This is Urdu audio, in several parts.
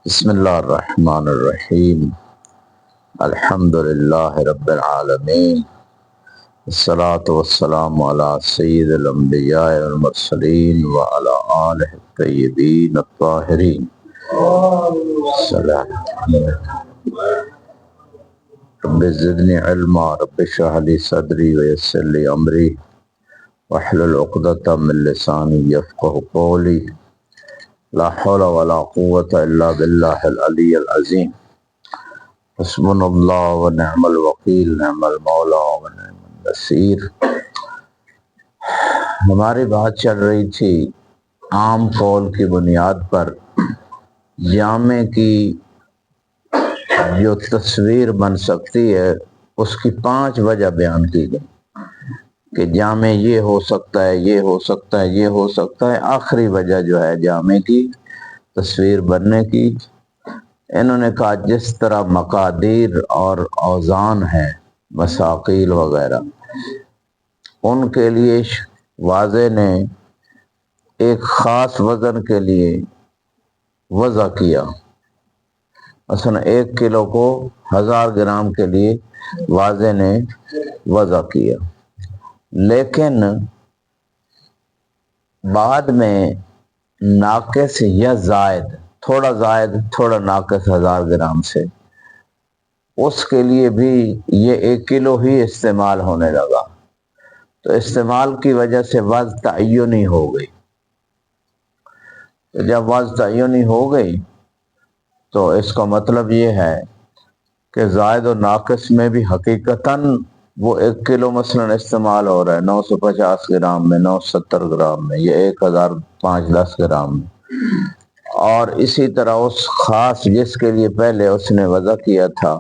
بسم اللہ الرحمن الرحیم الحمد للہ رب العالمین الصلاة والسلام علی سید الانبیاء والمرسلین وعلی آلہ الطیبین الطاہرین رب زدنی علما رب اشرح لی صدری ویسر لی امری واحلل عقدۃ من لسانی یفقهوا قولی لا حول ولا قوة الا باللہ العلی العظیم حسبنا اللہ ونعم الوکیل نعم المولا ونعم النصیر۔ ہماری بات چل رہی تھی عام قول کی بنیاد پر جامع کی جو تصویر بن سکتی ہے اس کی 5 وجہ بیان کی گئی کہ جامع یہ ہو سکتا ہے، یہ ہو سکتا ہے، یہ ہو سکتا ہے۔ آخری وجہ جو ہے جامع کی تصویر بننے کی، انہوں نے کہا جس طرح مقادیر اور اوزان ہیں، مساقیل وغیرہ، ان کے لیے واضح نے ایک خاص وزن کے لیے وضع کیا، مثلا 1 کلو کو 1000 گرام کے لیے واضح نے وضع کیا، لیکن بعد میں ناقص یا زائد، تھوڑا ناقص 1000 گرام سے، اس کے لیے بھی یہ 1 کلو ہی استعمال ہونے لگا، تو استعمال کی وجہ سے وزن تعینی ہو گئی۔ تو جب وزن تعینی ہو گئی تو اس کا مطلب یہ ہے کہ زائد و ناقص میں بھی حقیقتاً وہ 1 کلو مثلا استعمال ہو رہا ہے 950 گرام میں، 970 گرام میں، یا 1510 گرام میں، اور اسی طرح اس خاص جس کے لیے پہلے اس نے وضع کیا تھا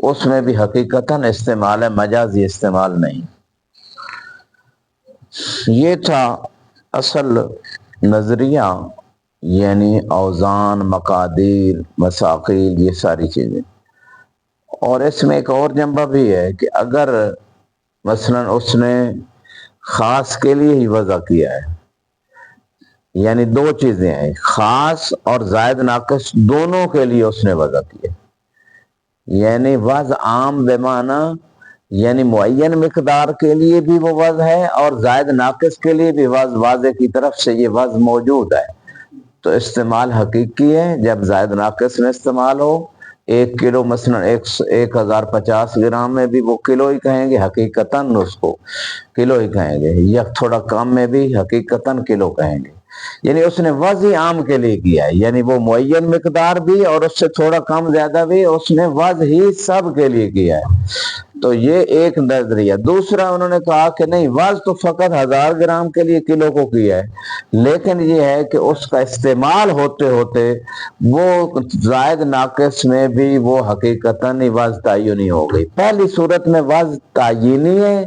اس میں بھی حقیقتاً استعمال ہے، مجازی استعمال نہیں۔ یہ تھا اصل نظریہ، یعنی اوزان، مقادیر، مساقیل، یہ ساری چیزیں۔ اور اس میں ایک اور جنبہ بھی ہے کہ اگر مثلا اس نے خاص کے لیے ہی وضع کیا ہے، یعنی 2 چیزیں ہیں، خاص اور زائد ناقص دونوں کے لیے اس نے وضع کیا، یعنی وضع عام بمعنی یعنی معین مقدار کے لیے بھی وہ وضع ہے، اور زائد ناقص کے لیے بھی وضع واضح کی طرف سے یہ وضع موجود ہے، تو استعمال حقیقی ہے۔ جب زائد ناقص میں استعمال ہو، 1 کلو مثلا 1050 گرام میں بھی وہ کلو ہی کہیں گے، حقیقتاً اس کو کلو ہی کہیں گے، یا تھوڑا کم میں بھی حقیقتاً کلو کہیں گے، یعنی اس نے وضع عام کے لیے کیا ہے، یعنی وہ معین مقدار بھی اور اس سے تھوڑا کم زیادہ بھی اس نے وضع ہی سب کے لیے کیا ہے۔ تو یہ ایک نظریہ۔ دوسرا انہوں نے کہا کہ نہیں، وضع تو فقط 1000 گرام کے لیے کلو کو کیا ہے، لیکن یہ ہے کہ اس کا استعمال ہوتے ہوتے وہ زائد ناقص میں بھی وہ حقیقتاً ہی وضع تعینی ہو گئی۔ پہلی صورت میں وضع تعینی ہے،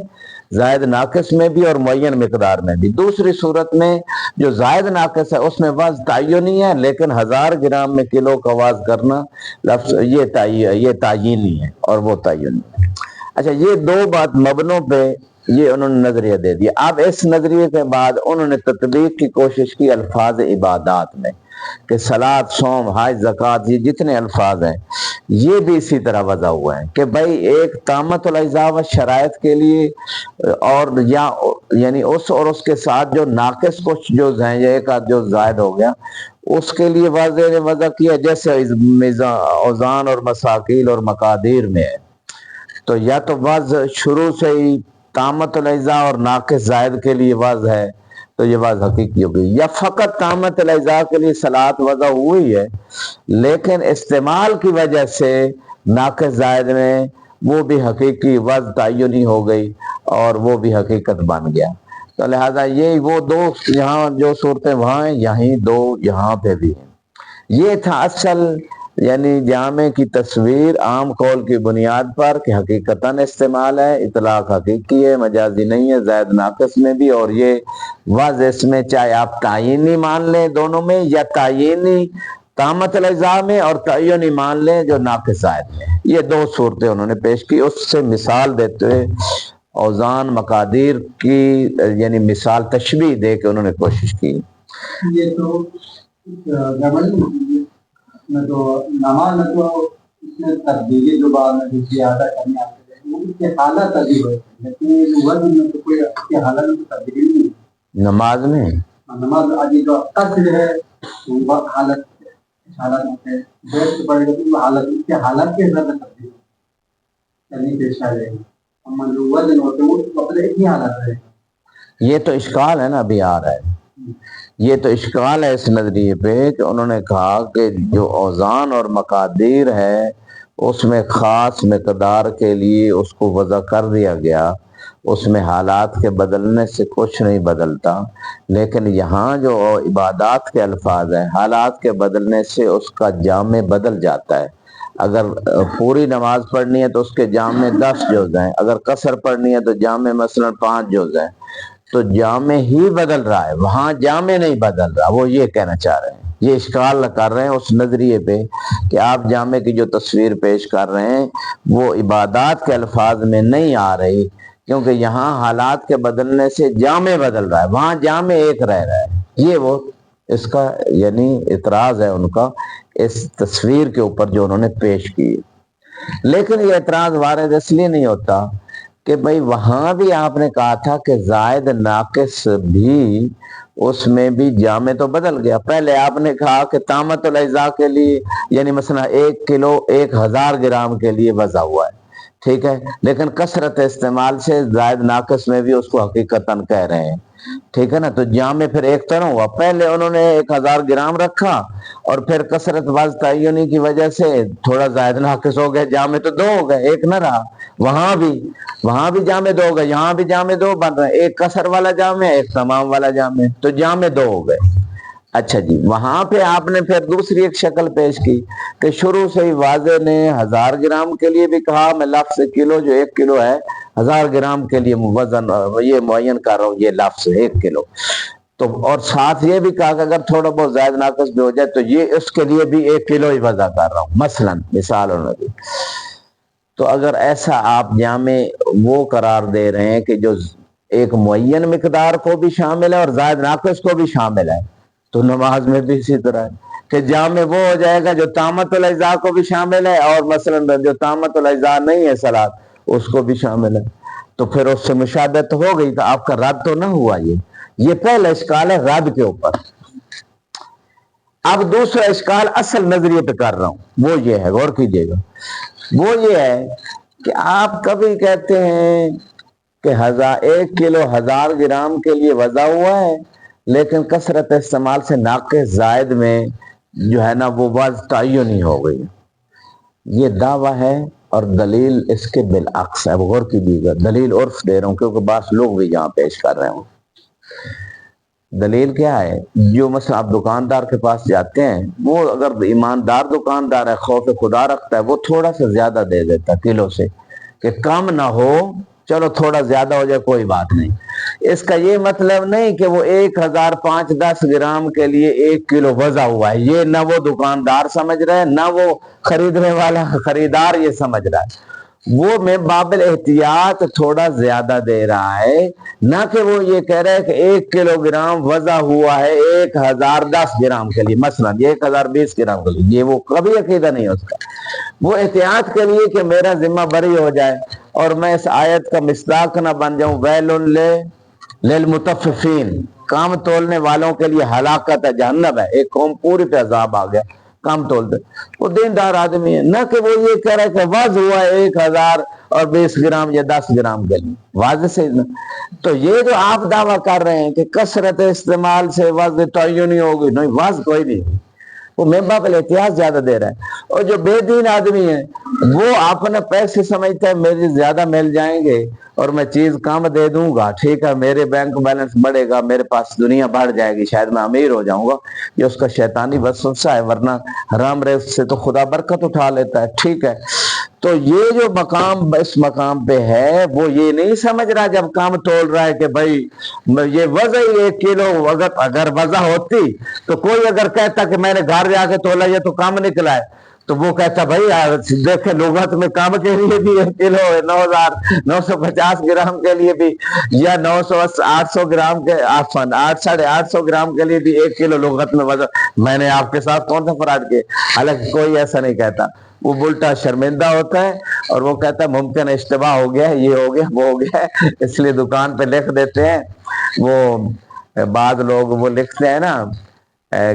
زائد ناقص میں بھی اور معین مقدار میں بھی۔ دوسری صورت میں جو زائد ناقص ہے اس میں وزن تعینی ہے، لیکن 1000 گرام میں کلو کا وزن کرنا لفظ یہ تعینی ہے اور وہ تعینی ہے۔ اچھا، یہ 2 بات مبنوں پہ یہ انہوں نے نظریہ دے دیا۔ اب اس نظریے کے بعد انہوں نے تطبیق کی کوشش کی الفاظ عبادات میں، کہ صلاۃ، صوم، حج، زکوٰۃ، یہ جتنے الفاظ ہیں یہ بھی اسی طرح وضع ہوئے ہیں کہ بھائی ایک تامت الاجزاء و شرائط کے لیے، اور یا یعنی اس اور اس کے ساتھ جو ناقص کچھ جز ہیں یا ایک آدھ جو زائد ہو گیا اس کے لیے واضح نے وضع کیا، جیسے اوزان اور مساقیل اور مقادیر میں ہے، تو یا تو وضع شروع سے ہی تامت الاجزاء اور ناقص زائد کے لیے وضع ہے تو یہ وضع حقیقی ہو گئی، یا فقط تامت الاجزاء کے لیے صلاۃ وضع ہوئی ہے لیکن استعمال کی وجہ سے ناقص زائد میں وہ بھی حقیقی وضع تعینی ہو گئی اور وہ بھی حقیقت بن گیا۔ تو لہذا یہ وہ 2 یہاں جو صورتیں وہاں ہیں، یہیں 2 یہاں پہ بھی ہیں۔ یہ تھا اصل، یعنی جامع کی تصویر عام قول کی بنیاد پر کہ حقیقتاً استعمال ہے، اطلاق حقیقی ہے، مجازی نہیں ہے، زائد ناقص میں بھی، اور یہ وضع اس میں چاہے آپ تعینی مان لیں دونوں میں، یا تعینی تامت الاجزاء میں اور تعینی مان لیں جو ناقص زائد میں۔ یہ 2 صورتیں انہوں نے پیش کی، اس سے مثال دیتے ہوئے اوزان، مقادیر کی یعنی مثال تشبیہ دے کے انہوں نے کوشش کی۔ یہ تو میں تو نماز میں تو اس میں تبدیلی جو بعد میں جو زیادہ کرنے آتے ہیں وہ اس کے حالت ابھی ہوئے تھے، لیکن وزن میں تو کوئی اس کے حالت میں تو تبدیلی نہیں ہے نماز میں نماز ابھی جو قصر ہے وہ حالت ہوتے ہیں بیٹھ کے پڑھے گا تو وہ حالت اس کے حالت کے حساب سے تبدیلی کرنی پیش آ جائے گی، اما جو وزن ہوتے ہیں وہ اپنے ایک ہی حالت رہے گا۔ یہ تو اشکال ہے نا، ابھی آ رہا ہے، یہ تو اشکال ہے اس نظریے پہ کہ انہوں نے کہا کہ جو اوزان اور مقادیر ہے اس میں خاص مقدار کے لیے اس کو وضع کر دیا گیا، اس میں حالات کے بدلنے سے کچھ نہیں بدلتا، لیکن یہاں جو عبادات کے الفاظ ہیں حالات کے بدلنے سے اس کا جامع بدل جاتا ہے۔ اگر پوری نماز پڑھنی ہے تو اس کے جامع 10 جز ہیں، اگر قصر پڑھنی ہے تو جامع مثلا 5 جز ہیں، تو جامع ہی بدل رہا ہے، وہاں جامع نہیں بدل رہا۔ وہ یہ کہنا چاہ رہے ہیں، یہ اشکال کر رہے ہیں اس نظریے پہ کہ آپ جامع کی جو تصویر پیش کر رہے ہیں وہ عبادات کے الفاظ میں نہیں آ رہی، کیونکہ یہاں حالات کے بدلنے سے جامع بدل رہا ہے، وہاں جامع ایک رہ رہا ہے۔ یہ وہ اس کا یعنی اعتراض ہے ان کا اس تصویر کے اوپر جو انہوں نے پیش کی۔ لیکن یہ اعتراض وارد اس لیے نہیں ہوتا کہ بھئی وہاں بھی آپ نے کہا تھا کہ زائد ناقص بھی اس میں بھی جامع تو بدل گیا۔ پہلے آپ نے کہا کہ طامت الاجزاء کے لیے یعنی مثلا 1 کلو 1000 گرام کے لیے وضع ہوا ہے، ٹھیک ہے، لیکن کثرت استعمال سے زائد ناقص میں بھی اس کو حقیقتاً کہہ رہے ہیں، ٹھیک ہے نا۔ تو جامع پھر ایک طرح ہوا، پہلے انہوں نے 1000 گرام رکھا اور پھر کثرت وزن تعینی کی وجہ سے تھوڑا زائد ناقص ہو گئے، جامع تو 2 ہو گئے، ایک نہ رہا۔ وہاں بھی جامع 2 ہو گئے، یہاں بھی جامع 2 بن رہے ہیں، ایک کثر والا جامع ایک تمام والا جامع، تو جامع 2 ہو گئے۔ اچھا جی، وہاں پہ آپ نے پھر دوسری ایک شکل پیش کی کہ شروع سے ہی واضح نے 1000 گرام کے لیے بھی کہا، میں لفظ کلو جو 1 کلو ہے 1000 گرام کے لیے وزن یہ معین کر رہا ہوں، یہ لفظ 1 کلو، تو اور ساتھ یہ بھی کہا کہ اگر تھوڑا بہت زائد ناقص بھی ہو جائے تو یہ اس کے لیے بھی 1 کلو ہی وضع کر رہا ہوں، مثلا مثال انہوں نے۔ تو اگر ایسا آپ جامع وہ قرار دے رہے ہیں کہ جو ایک معین مقدار کو بھی شامل ہے اور زائد ناقص کو بھی شامل ہے، تو نماز میں بھی اسی طرح ہے کہ جامع وہ ہو جائے گا جو طامت الاجزاء کو بھی شامل ہے اور مثلا جو طامت الاجزاء نہیں ہے صلاۃ اس کو بھی شامل ہے، تو پھر اس سے مشابہت ہو گئی، تو آپ کا رد تو نہ ہوا۔ یہ پہلا اشکال ہے رد کے اوپر۔ اب دوسرا اشکال اصل نظریے پہ کر رہا ہوں، وہ یہ ہے، غور کیجئے گا، وہ یہ ہے کہ آپ کبھی کہتے ہیں کہ 1 کلو 1000 گرام کے لیے وضع ہوا ہے، لیکن کثرت استعمال سے ناقص زائد میں جو ہے نا وہ وضع تعینی ہو گئی۔ یہ دعویٰ ہے اور دلیل اس کے بالعکس ہے۔ غور کیجیے گا، دلیل عرف دے رہا ہوں کیونکہ بعض لوگ بھی یہاں پیش کر رہے ہوں۔ دلیل کیا ہے؟ جو مثلا آپ دکاندار کے پاس جاتے ہیں، وہ اگر ایماندار دکاندار ہے، خوف خدا رکھتا ہے، وہ تھوڑا سا زیادہ دے دیتا کلو سے کہ کم نہ ہو، چلو تھوڑا زیادہ ہو جائے کوئی بات نہیں۔ اس کا یہ مطلب نہیں کہ وہ 1005-10 گرام کے لیے 1 کلو وضع ہوا ہے، یہ نہ وہ دکاندار سمجھ رہا ہے نہ وہ خریدنے والا خریدار یہ سمجھ رہا ہے، وہ میں بابل احتیاط تھوڑا زیادہ دے رہا ہے، نہ کہ وہ یہ کہہ رہا ہے کہ 1 کلو گرام وضع ہوا ہے 1010 گرام کے لیے، مثلا 1020 گرام کے لیے، یہ وہ کبھی عقیدہ نہیں ہے اس کا۔ وہ احتیاط کے لیے کہ میرا ذمہ بری ہو جائے اور میں اس آیت کا مصداق نہ بن جاؤں، ویل للمطففین، کام تولنے والوں کے لیے ہلاکت ہے، جہنم ہے، ایک قوم پوری پہ عذاب آ گیا کام تولتے۔ وہ دیندار آدمی ہے، نہ کہ وہ یہ کہہ رہا ہے کہ وضع ہوا ہے 1020 گرام یا 10 گرام کے لیے، واضح سے نہ۔ تو یہ جو آپ دعویٰ کر رہے ہیں کہ کثرت استعمال سے وضع تعینی ہوگی، نہیں، وضع کوئی نہیں، وہ ممبا پہ احتیاط زیادہ دے رہا ہے۔ اور جو بے دین آدمی ہے وہ اپنا پیسے سمجھتا ہے میرے زیادہ مل جائیں گے اور میں چیز کم دے دوں گا، ٹھیک ہے، میرے بینک بیلنس بڑھے گا، میرے پاس دنیا بڑھ جائے گی، شاید میں امیر ہو جاؤں گا، یہ اس کا شیطانی وسوسہ ہے، ورنہ حرام رزق سے تو خدا برکت اٹھا لیتا ہے، ٹھیک ہے۔ تو یہ جو مقام اس مقام پہ ہے وہ یہ نہیں سمجھ رہا جب کام تول رہا ہے کہ بھائی یہ وضع ہی 1 کلو، اگر وضع ہوتی تو کوئی اگر کہتا کہ میں نے گھر جا کے تولا یہ تو کم نکلا ہے تو وہ کہتا بھائی دیکھیں لغت میں کم کے لیے بھی 1 کلو 9,950 گرام کے لیے بھی، یا 800 گرام کے 850 گرام کے لیے بھی 1 کلو لغت میں وزن، میں نے آپ کے ساتھ کون سا فراڈ کیا؟ حالانکہ کوئی ایسا نہیں کہتا، وہ الٹا شرمندہ ہوتا ہے اور وہ کہتا ہے ممکن اشتباہ ہو گیا ہے، یہ ہو گیا وہ ہو گیا ہے، اس لیے دکان پہ لکھ دیتے ہیں۔ وہ بعض لوگ وہ لکھتے ہیں نا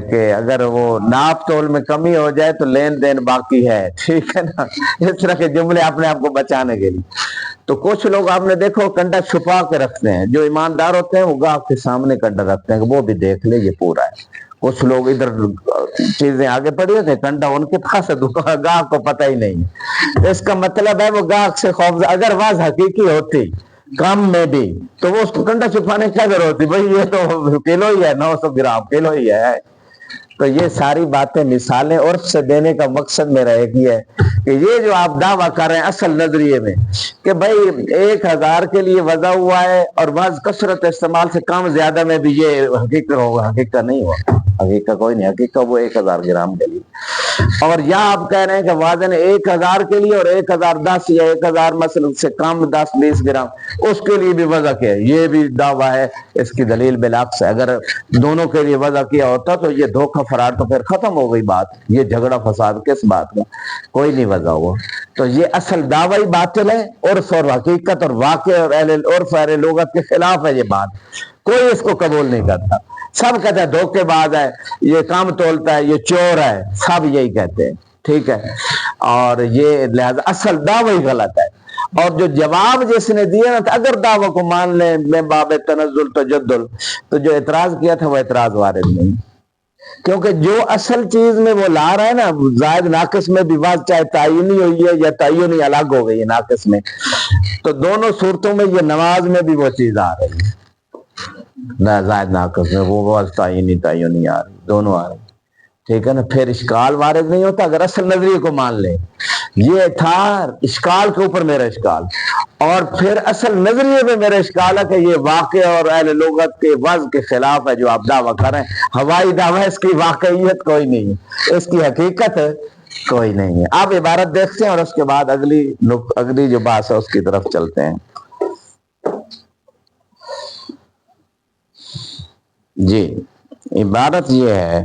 کہ اگر وہ ناپ تول میں کمی ہو جائے تو لین دین باقی ہے، ٹھیک ہے نا، اس طرح کے جملے اپنے آپ کو بچانے کے لیے۔ تو کچھ لوگ آپ نے دیکھو کنڈا چھپا کے رکھتے ہیں، جو ایماندار ہوتے ہیں وہ گاہک کے سامنے کنڈا رکھتے ہیں کہ وہ بھی دیکھ لے یہ پورا ہے۔ کچھ لوگ ادھر چیزیں آگے پڑی ہوتے ہیں، کنڈا ان کے پاس ہے، گاہک کو پتہ ہی نہیں ہے۔ اس کا مطلب ہے وہ گاہک سے خوف، اگر واز حقیقی ہوتی کم میں بھی تو وہ اس کو کنڈا چھپانے کی کیا ضرورت ہوتی؟ بھائی یہ تو کلو ہی ہے، 900 گرام کلو ہی ہے۔ تو یہ ساری باتیں مثالیں عرف سے دینے کا مقصد میرا ایک ہی ہے کہ یہ جو آپ دعویٰ کر رہے ہیں اصل نظریے میں کہ بھائی 1000 کے لیے وضع ہوا ہے اور بعض کثرت استعمال سے کم زیادہ میں بھی یہ حقیقت ہوگا، حقیقت نہیں ہوا، حقیقت کوئی نہیں، حقیقت وہ 1000 گرام کے لیے۔ اور یا آپ کہہ رہے ہیں کہ وزن 1000 کے لیے اور 1010 یا 1000 مثلا سے کم 10-20 گرام اس کے لیے بھی وضع کیا ہے، یہ بھی دعویٰ ہے، اس کی دلیل بالعکس ہے۔ اگر دونوں کے لیے وضع کیا ہوتا تو یہ دھوکہ فراڈ تو پھر ختم ہو گئی بات، یہ جھگڑا فساد کس بات کا، کوئی نہیں وضع ہوا۔ تو یہ اصل دعوی باطل ہے، عرف اور حقیقت اور واقع اور عرف اہل لغت کے خلاف ہے یہ بات، کوئی اس کو قبول نہیں کرتا۔ سب کہتے ہیں دھوکے باز ہے، یہ کام تولتا ہے، یہ چور ہے، سب یہی کہتے ہیں، ٹھیک ہے۔ اور یہ لہذا اصل دعوی غلط ہے۔ اور جو جواب جس نے دیا نا، اگر دعوی کو مان لیں میں باب تنزل تجدل، تو جو اعتراض کیا تھا وہ اعتراض وارد نہیں، کیونکہ جو اصل چیز میں وہ لا رہا ہے نا، زائد ناقص میں بھی بات چاہے تعینی ہوئی ہے یا تعینی الگ ہو گئی ہے ناقص میں، تو دونوں صورتوں میں یہ نماز میں بھی وہ چیز آ رہی ہے، نہ زائد ناقص میں وہ تعینی آ رہی، دونوں آ رہی، ٹھیک ہے نا۔ پھر اشکال وارد نہیں ہوتا اگر اصل نظریے کو مان لیں۔ یہ تھا اشکال کے اوپر میرا اشکال، اور پھر اصل نظریے میں میرا اشکال ہے کہ یہ واقع اور اہل لغت کے وضع کے خلاف ہے جو آپ دعویٰ کر رہے ہیں، ہوائی دعویٰ، اس کی واقعیت کوئی نہیں ہے، اس کی حقیقت کوئی نہیں ہے۔ آپ عبارت دیکھتے ہیں اور اس کے بعد اگلی جو بات ہے اس کی طرف چلتے ہیں۔ جی عبارت یہ ہے،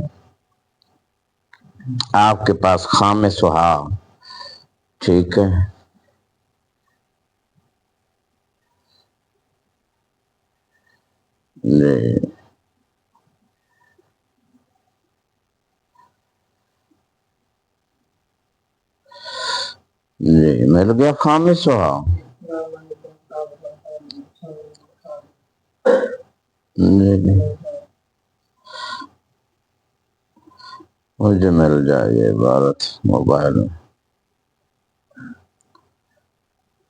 آپ کے پاس خام سہا، ٹھیک ہے، جی جی مل گیا خام سہا، جی مجھے مل جائے یہ عبارت موبائل میں،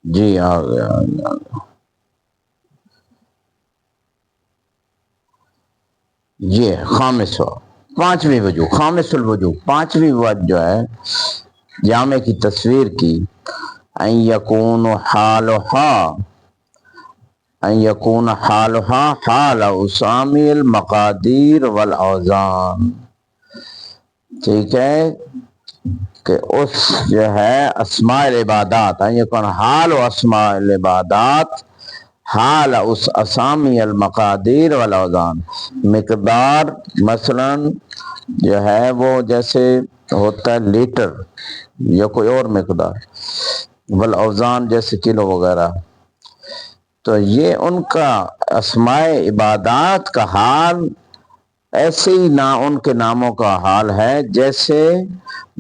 جی آ گیا۔ یہ خامس ہوا، پانچویں وجہ، خامس الوجوہ، پانچویں وجہ جو ہے جامع کی تصویر کی، ان یکون حالها حال اسامی المقادیر والاوزان، ٹھیک ہے، کہ اس جو ہے اسماء العبادات، ان یکون حال و اسماء العبادات حال اس اسامی المقادیر والاوزان، مقدار مثلا جو ہے وہ جیسے ہوتا ہے لیٹر یا کوئی اور مقدار، والاوزان جیسے کلو وغیرہ، تو یہ ان کا اسماء عبادات کا حال ایسے ہی ان کے ناموں کا حال ہے جیسے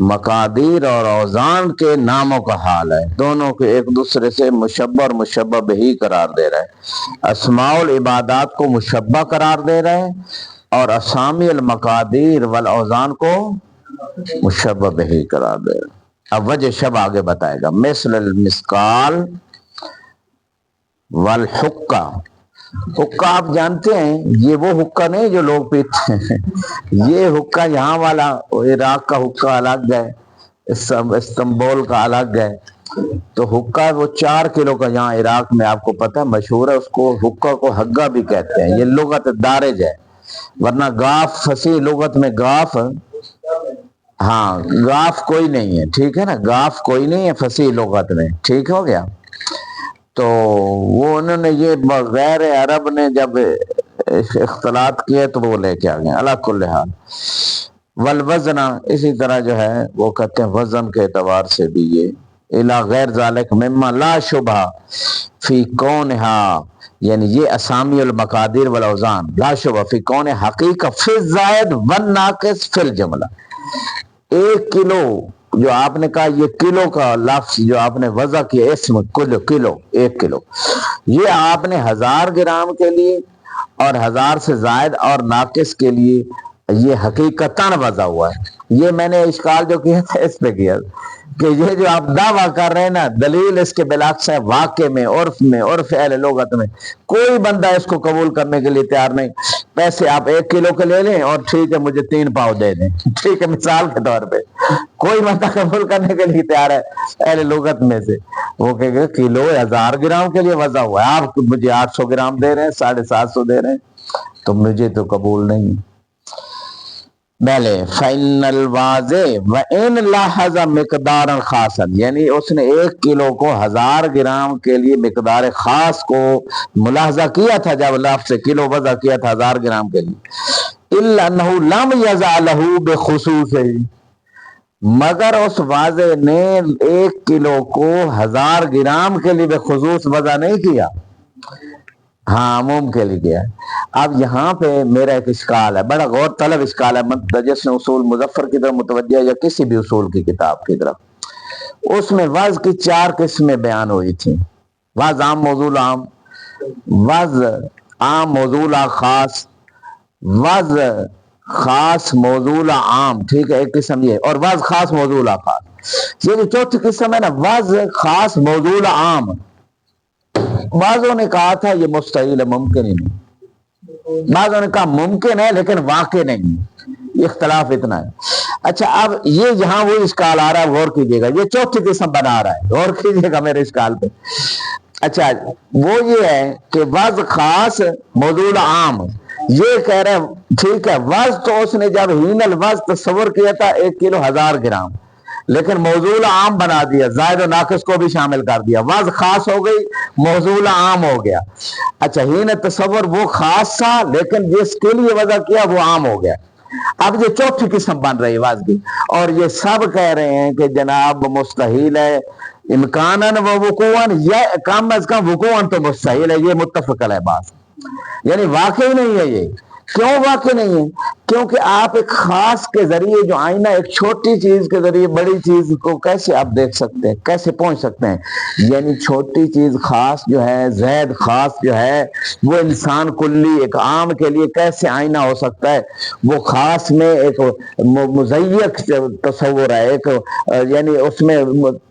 مقادیر اور اوزان کے ناموں کا حال ہے، دونوں کے ایک دوسرے سے مشبہ اور مشبہ بہی قرار دے رہا ہے۔ اسماء العبادات کو مشبہ قرار دے رہا ہے اور اسامی المقادیر والاوزان کو مشبہ بہی قرار دے رہا ہے۔ اب وجہ شبہ آگے بتائے گا، مثل المسکال والحقہ، حقہ آپ جانتے ہیں یہ وہ حقہ نہیں جو لوگ پیتے ہیں، یہ حقہ یہاں والا عراق کا حقہ الگ ہے، استنبول کا الگ ہے، تو حقہ وہ 4 کلو کا یہاں عراق میں آپ کو پتہ ہے مشہور ہے، اس کو حقہ کو حگہ بھی کہتے ہیں، یہ لغت دارج ہے، ورنہ گاف فصیح لغت میں گاف ہاں گاف کوئی نہیں ہے، ٹھیک ہے نا، گاف کوئی نہیں ہے فصیح لغت میں، ٹھیک ہو گیا۔ تو وہ انہوں نے یہ غیر عرب نے جب اختلاط کیے تو وہ لے کے آ گئے۔ علی کل حال والوزن، اسی طرح جو ہے وہ کہتے ہیں وزن کے اعتبار سے بھی یہ الا غیر ذالک مما لا شبہ فی کونہا، یعنی یہ اسامی المقادیر والاوزان لا شبہ فی کون حقیقت فی الزائد والناقص فی الجملہ۔ 1 کلو جو آپ نے کہا، یہ کلو کا لفظ جو آپ نے وضع کیا اسم کلو 1 کلو، یہ آپ نے 1000 گرام کے لیے اور 1000 سے زائد اور ناقص کے لیے یہ حقیقتاً وضع ہوا ہے۔ یہ میں نے اشکال جو کیا تھا اس پہ کیا کہ یہ جو آپ دعویٰ کر رہے ہیں نا، دلیل اس کے بالعکس ہے، واقع میں عرف اہل لغت میں کوئی بندہ اس کو قبول کرنے کے لیے تیار نہیں۔ پیسے آپ 1 کلو کے لے لیں اور ٹھیک ہے مجھے 3 پاؤ دے دیں، ٹھیک ہے، مثال کے طور پہ کوئی بندہ قبول کرنے کے لیے تیار ہے اہل لغت میں سے، وہ کہے گا کلو 1000 گرام کے لیے وضع ہوا ہے، آپ مجھے 800 گرام دے رہے ہیں، 750 دے رہے ہیں، تو مجھے تو قبول نہیں۔ پہلے فَإِنَّ الْوَاضِعَ وَإِنْ لَحَظَ مِقْدَارًا خَاصًا، یعنی اس نے 1 کلو کو 1000 گرام کے لیے مقدار خاص کو ملاحظہ کیا تھا جب لفظ کلو وضع کیا تھا 1000 گرام کے لیے، إِلَّا أَنَّهُ لَمْ يَضَعْ لَهُ بِخُصُوصِهِ، مگر اس واضح نے 1 کلو کو 1000 گرام کے لیے بخصوص وضع نہیں کیا، ہاں عموم کے لیے کیا ہے۔ اب یہاں پہ میرا ایک اشکال ہے، بڑا غور طلب اشکال ہے، جس نے اصول مظفر کی طرف متوجہ یا کسی بھی اصول کی کتاب کی طرف، اس میں وضع کی 4 قسمیں بیان ہوئی تھیں، وضع عام موضوع عام، وضع عام موضوع خاص، وضع خاص موضوع عام، ٹھیک ہے، ایک قسم یہ، اور وضع خاص موضوع خاص۔ یہ جو چوتھی قسم ہے نا وضع خاص موضوع عام، بعضوں نے کہا تھا یہ مستحیل ہے، ممکن ہی نہیں، بعضوں نے کہا ممکن ہے لیکن واقع نہیں، اختلاف اتنا ہے۔ اچھا اب یہ یہاں وہ اشکال آ رہا ہے، غور کیجئے گا، یہ چوتھی قسم بنا رہا ہے، غور کیجئے گا میرے اشکال پہ۔ اچھا وہ یہ ہے کہ وضع خاص موضوع عام، یہ کہہ رہے ہیں ٹھیک ہے، وضع تو اس نے جب ہین الوضع تصور کیا تھا 1 کلو 1000 گرام، لیکن موضوع عام بنا دیا، زائد و ناقص کو بھی شامل کر دیا، وضع خاص ہو گئی، موضوع عام ہو گیا۔ اچھا ہین تصور وہ خاص تھا لیکن جس کے لیے وضع کیا وہ عام ہو گیا۔ اب یہ چوتھی قسم بن رہی وضع کی، اور یہ سب کہہ رہے ہیں کہ جناب مستحیل ہے، امکاناً و وقوعاً، یا کم از کم وقوعاً تو مستحیل ہے، یہ متفق علیہ بات، یعنی واقعی نہیں ہے یہ۔ کیوں واقع نہیں ہے؟ کیونکہ آپ ایک خاص کے ذریعے جو آئینہ ایک چھوٹی چیز کے ذریعے بڑی چیز کو کیسے آپ دیکھ سکتے ہیں، کیسے پہنچ سکتے ہیں؟ یعنی چھوٹی چیز خاص جو ہے، زید خاص جو ہے، وہ انسان کلی ایک عام کے لیے کیسے آئینہ ہو سکتا ہے؟ وہ خاص میں ایک مضیق تصور ہے، ایک یعنی اس میں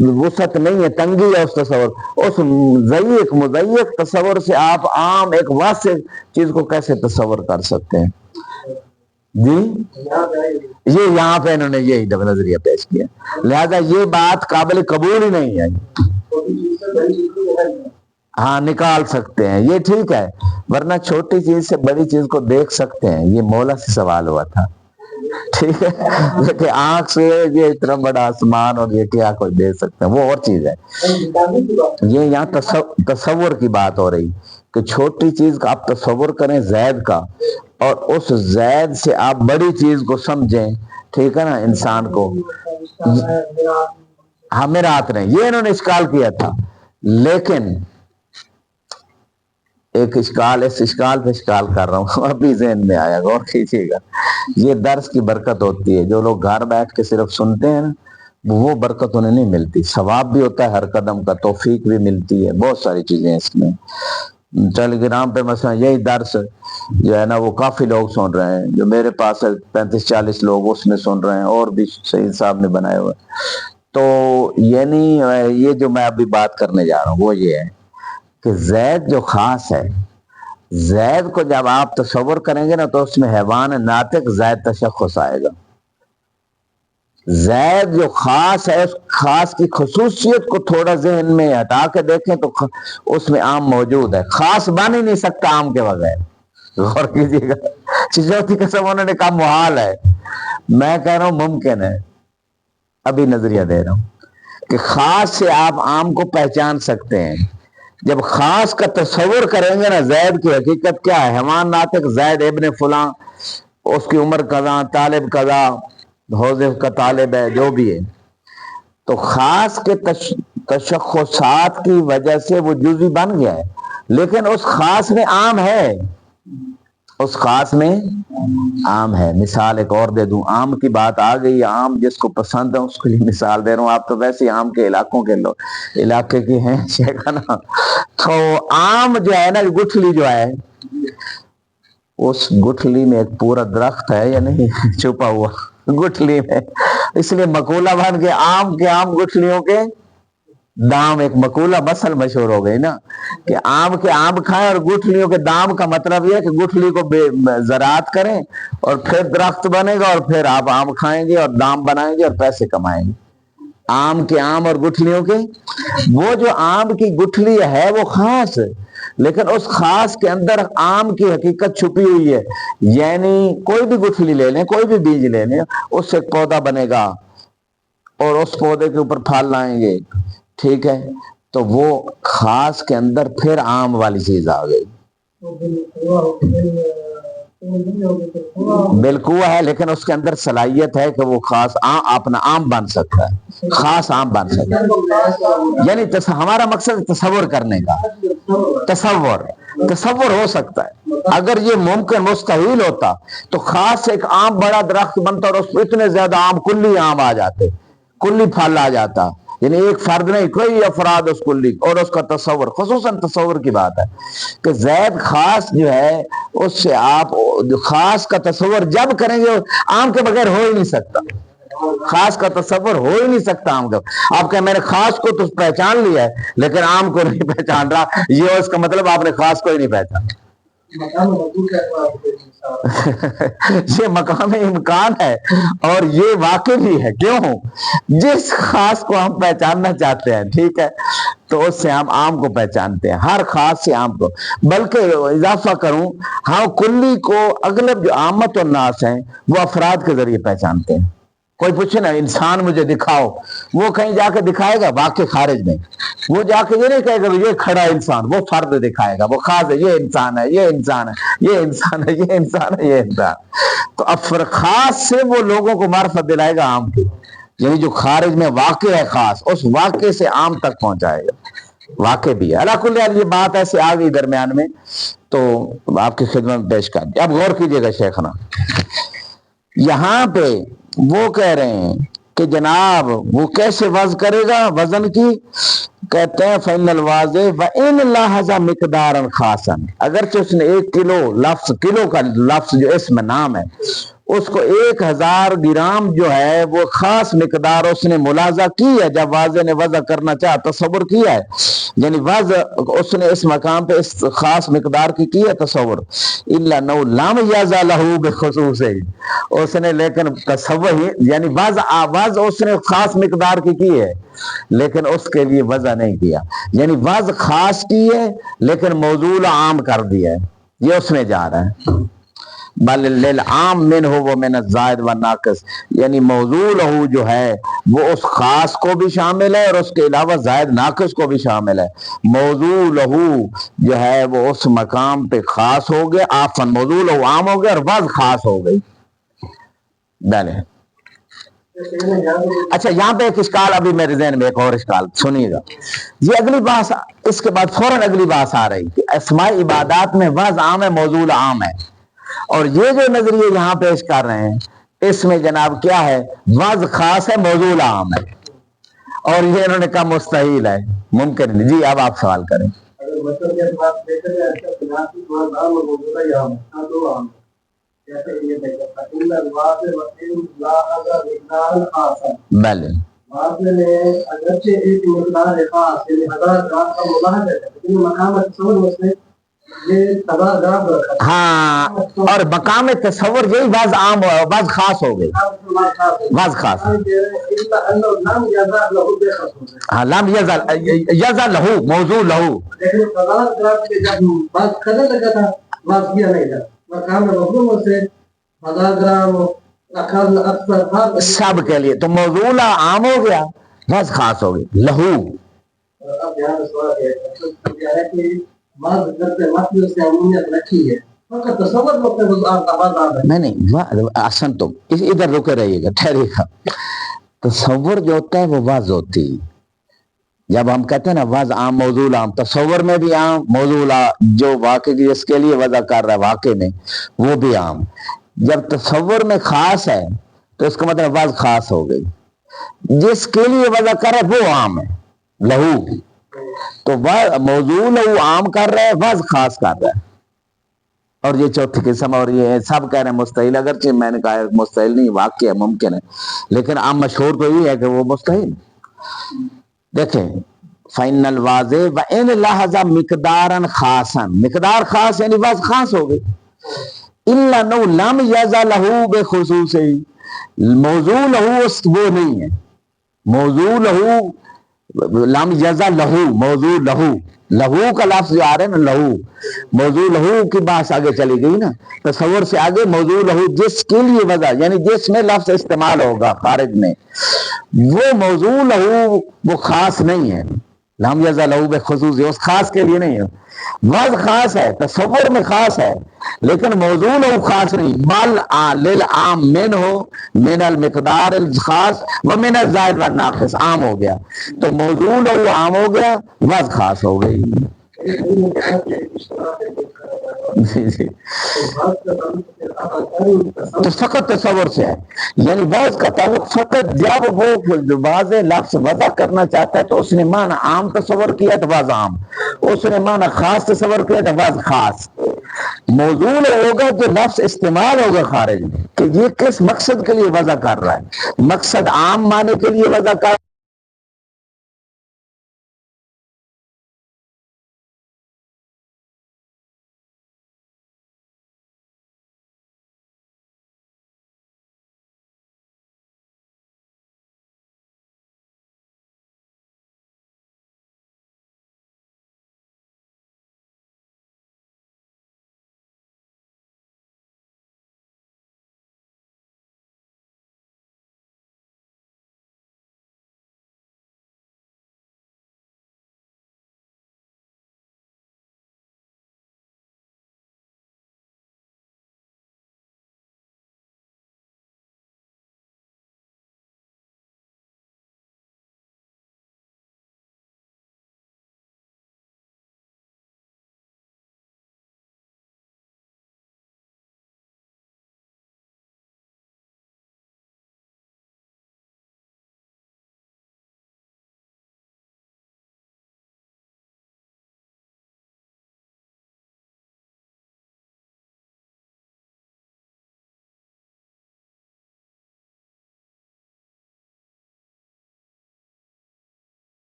وسعت نہیں ہے، تنگی ہے اس تصور، اس مضیق تصور سے آپ عام ایک واسع چیز کو کیسے تصور کر سکتے ہیں؟ جی یہ یہاں پہ انہوں نے یہی نظریہ پیش کیا، لہذا یہ بات قابل قبول ہی نہیں ہے۔ ہاں نکال سکتے ہیں یہ ٹھیک ہے، ورنہ چھوٹی چیز سے بڑی چیز کو دیکھ سکتے ہیں، یہ مولا سے سوال ہوا تھا، ٹھیک ہے، لیکن آنکھ سے یہ اتنا بڑا آسمان اور یہ کیا کوئی دیکھ سکتے ہیں، وہ اور چیز ہے۔ یہ یہاں تصور کی بات ہو رہی کہ چھوٹی چیز کا آپ تصور کریں زید کا، اور اس زید سے آپ بڑی چیز کو سمجھیں، ٹھیک ہے نا، انسان کو ہمیرات نہیں، یہ انہوں نے اشکال کیا تھا۔ لیکن ایک اشکال، اس اشکال پہ اشکال کر رہا ہوں، ابھی ذہن میں آیا، غور کیجیے گا، یہ درس کی برکت ہوتی ہے، جو لوگ گھر بیٹھ کے صرف سنتے ہیں نا وہ برکت انہیں نہیں ملتی، ثواب بھی ہوتا ہے ہر قدم کا، توفیق بھی ملتی ہے، بہت ساری چیزیں اس میں۔ ٹیلی گرام پہ مثلا یہی درس جو ہے نا وہ کافی لوگ سن رہے ہیں، جو میرے پاس 35-40 لوگ اس میں سن رہے ہیں، اور بھی سعید صاحب نے بنائے ہوئے۔ تو یعنی یہ جو میں ابھی بات کرنے جا رہا ہوں وہ یہ ہے کہ زید جو خاص ہے، زید کو جب آپ تصور کریں گے نا تو اس میں حیوان ناطق زید تشخص آئے گا۔ زید جو خاص ہے، اس خاص کی خصوصیت کو تھوڑا ذہن میں ہٹا کے دیکھیں تو اس میں عام موجود ہے، خاص بن ہی نہیں سکتا عام کے بغیر، غور کیجیے گا۔ چوتھی قسم انہوں نے کہا محال ہے، میں کہہ رہا ہوں ممکن ہے، ابھی نظریہ دے رہا ہوں کہ خاص سے آپ عام کو پہچان سکتے ہیں جب خاص کا تصور کریں گے نا. زید کی حقیقت کیا ہے؟ حیوان ناطق زید ابن فلاں، اس کی عمر قضا، طالب قضا، حوضف کا طالب ہے، جو بھی ہے. تو خاص کے تشخصات کی وجہ سے وہ جزوی بن گیا ہے، لیکن اس خاص میں عام ہے، اس خاص میں عام ہے. مثال ایک اور دے دوں، عام کی بات آ گئی، عام جس کو پسند ہے اس کے لیے مثال دے رہا ہوں. آپ تو ویسے عام کے علاقوں کے لوگ علاقے کی ہیں شیخنا. تو عام جو ہے نا، گٹھلی جو ہے، اس گٹھلی میں ایک پورا درخت ہے یا نہیں چھپا ہوا گٹھلی میں، اس لیے مقولہ بن کے عام گٹھلیوں کے دام. ایک مقولہ مسل مشہور ہو گئی نا کہ آم کے آم کھائیں اور گٹھلیوں کے دام. کا مطلب یہ ہے کہ گٹھلی کو زراعت کریں اور پھر درخت بنے گا اور پھر آپ آم کھائیں گے اور دام بنائیں گے اور پیسے کمائیں گے. آم کے آم اور گٹھلیوں کے، وہ جو آم کی گٹھلی ہے وہ خاص ہے، لیکن اس خاص کے اندر آم کی حقیقت چھپی ہوئی ہے. یعنی کوئی بھی گٹھلی لے لیں، کوئی بھی بیج لے لیں، اس سے ایک پودا بنے گا اور اس پودے کے اوپر پھل لائیں گے، ٹھیک ہے. تو وہ خاص کے اندر پھر عام والی چیز آ گئی. بالکل ہے، لیکن اس کے اندر صلاحیت ہے کہ وہ خاص اپنا عام بن سکتا ہے، خاص عام بن سکتا ہے. یعنی ہمارا مقصد تصور کرنے کا، تصور ہو سکتا ہے. اگر یہ ممکن مستحیل ہوتا تو خاص سے ایک عام بڑا درخت بنتا اور اس پہ اتنے زیادہ عام کلی عام آ جاتے، کلی پھل آ جاتا. یعنی ایک فرد نہیں، کئی افراد اس کلی. اور اس کا تصور، خصوصاً تصور کی بات ہے کہ زید خاص جو ہے، اس سے آپ خاص کا تصور جب کریں گے، عام کے بغیر ہو ہی نہیں سکتا. خاص کا تصور ہو ہی نہیں سکتا عام کا. آپ کہ میں نے خاص کو تو پہچان لیا ہے لیکن عام کو نہیں پہچان رہا، یہ اس کا مطلب آپ نے خاص کو ہی نہیں پہچانا. یہ مقام امکان ہے اور یہ واقع بھی ہے. کیوں؟ جس خاص کو ہم پہچاننا چاہتے ہیں، ٹھیک ہے، تو اس سے ہم عام کو پہچانتے ہیں، ہر خاص سے عام کو. بلکہ اضافہ کروں، ہاں کلی کو اغلب جو عامت الناس ہیں وہ افراد کے ذریعے پہچانتے ہیں. کوئی پوچھے نا انسان مجھے دکھاؤ، وہ کہیں جا کے دکھائے گا واقع خارج میں. وہ جا کے یہ نہیں کہے گا یہ کھڑا انسان، وہ فرد دکھائے گا، وہ خاص ہے، یہ انسان ہے، یہ انسان ہے، یہ انسان ہے، یہ انسان ہے، یہ انسان. تو خاص سے وہ لوگوں کو معرفت دلائے گا عام کی. یعنی جو خارج میں واقع ہے خاص، اس واقع سے عام تک پہنچائے گا. واقع بھی ہے. اللہ کل یہ بات ایسے آ گئی درمیان میں تو آپ کی خدمت میں پیش کر دی. اب غور کیجئے گا شیخنا، یہاں پہ وہ کہہ رہے ہیں کہ جناب وہ کیسے وزن کرے گا؟ وزن کی کہتے ہیں فَإِنَّ الْوَازِ وَإِنْ لَحَظَ مِقْدَارًا خَاصًا، اگرچہ اس نے 1 کلو لفظ، کلو کا لفظ جو اسم نام ہے، اس کو 1000 گرام جو ہے وہ خاص مقدار اس نے ملاحظہ کی ہے. جب واضح نے وضع کرنا چاہا، تصور کیا ہے، یعنی وضع اس نے اس مقام پہ اس خاص مقدار کی ہے تصور. إِلَّا نَوْ لَمْ يَزَ لَهُ بِخُصُوصِ، اس نے لیکن تصور ہی یعنی وضع اس نے خاص مقدار کی ہے لیکن اس کے لیے وضع نہیں کیا. یعنی وضع خاص کی ہے لیکن موضوع عام کر دیا ہے. یہ اس میں جا رہا ہے. بل للعام منہ ومن الزائد والناقص، یعنی موضوع لہو جو ہے وہ اس خاص کو بھی شامل ہے اور اس کے علاوہ زائد ناقص کو بھی شامل ہے. موضوع لہو جو ہے وہ اس مقام پہ خاص ہو گیا، آفن موضوع لہو عام ہو گیا اور وضع خاص ہو گئی. ڈالے. اچھا یہاں پہ ایک اشکال ابھی میرے ذہن میں، ایک اور اشکال سنیے گا. یہ اگلی بات، اس کے بعد فوراً اگلی بات آ رہی کہ اسماء عبادات میں وضع عام ہے، موضوع عام ہے. اور یہ جو نظریے یہاں پیش کر رہے ہیں اس میں جناب کیا ہے؟ وضع خاص ہے، موضوع عام ہے. اور یہ انہوں نے کہا مستحیل ہے، ممکن نہیں. جی اب آپ سوال کریں. بلے ہاں، اور مقام تصور یہی وضع عام ہو، وضع خاص ہو گئی، وضع خاص. ہاں لم یزل لہو موضوع لہو، أخذنا أكثر هذا سب کے لیے، تو موضوع عام ہو گیا، وضع خاص ہو گئی. لہو اب یہاں سوال ہے کہ بعض کرتے مطلب سے عمومیت رکھی ہے، فقط تصور کرتے ہیں آپ کا بعض آتا ہے. نہیں احسن تم ادھر رکے رہیے گا، ٹھہرے گا. تصور جو ہوتا ہے وہ وضع ہوتی ہے. جب ہم کہتے ہیں نا وضع عام موضوع عام، تصور میں بھی عام، موضوع جو واقع جس کے لیے وضع کر رہا ہے واقع میں وہ بھی عام. جب تصور میں خاص ہے تو اس کا مطلب وضع خاص ہو گئی. جس کے لیے وضع کر رہا ہے وہ عام ہے لہو، تو موضوع لہو عام کر رہا ہے، وضع خاص کر رہا ہے. اور یہ چوتھی قسم، اور یہ سب کہہ رہے ہیں مستحیل، اگرچہ میں نے کہا مستحیل نہیں، واقع ہے، ممکن ہے، لیکن عام مشہور تو یہ ہے کہ وہ مستحیل. دیکھیں فَإِنَّ الْوَاضِحَ وَإِنْ لَحَظَ مِقْدَارًا خَاصًا، مقدار خاص یعنی وضع خاص ہو گئی. إِلَّا نَوْ لَمْ يَزَ لَهُ بِخُصُوصِهِ، موضوع لہو وہ نہیں ہے. موضوع لہو لم یزا لہو، موضوع لہو، لہو کا لفظ جو آ رہا ہے نا لہو، موضوع لہو کی بات آگے چلی گئی نا، تصور سے آگے موضوع لہو جس کے لیے وضع یعنی جس میں لفظ استعمال ہوگا خارج میں، وہ موضوع لہو وہ خاص نہیں ہے. لم یزا لہو بخصوص، اس خاص کے لیے نہیں ہے. وضع خاص ہے، تصور میں خاص ہے، لیکن موضوع لہو خاص نہیں. بل للعام منہ من المقدار الخاص ومن الزائد والناقص، عام ہو گیا. تو موضوع لہو عام ہو گیا، وضع خاص ہو گئی. تو فقط تصور سے ہے، یعنی بعض کا تعلق فقط جب وہ واضح لفظ وضع کرنا چاہتا ہے تو اس نے معنی عام تصور کیا تو وضع عام، اس نے معنی خاص تصور کیا تو وضع خاص. موضوع ہوگا جو لفظ استعمال ہوگا خارج میں کہ یہ کس مقصد کے لیے وضع کر رہا ہے، مقصد عام معنی کے لیے وضع کر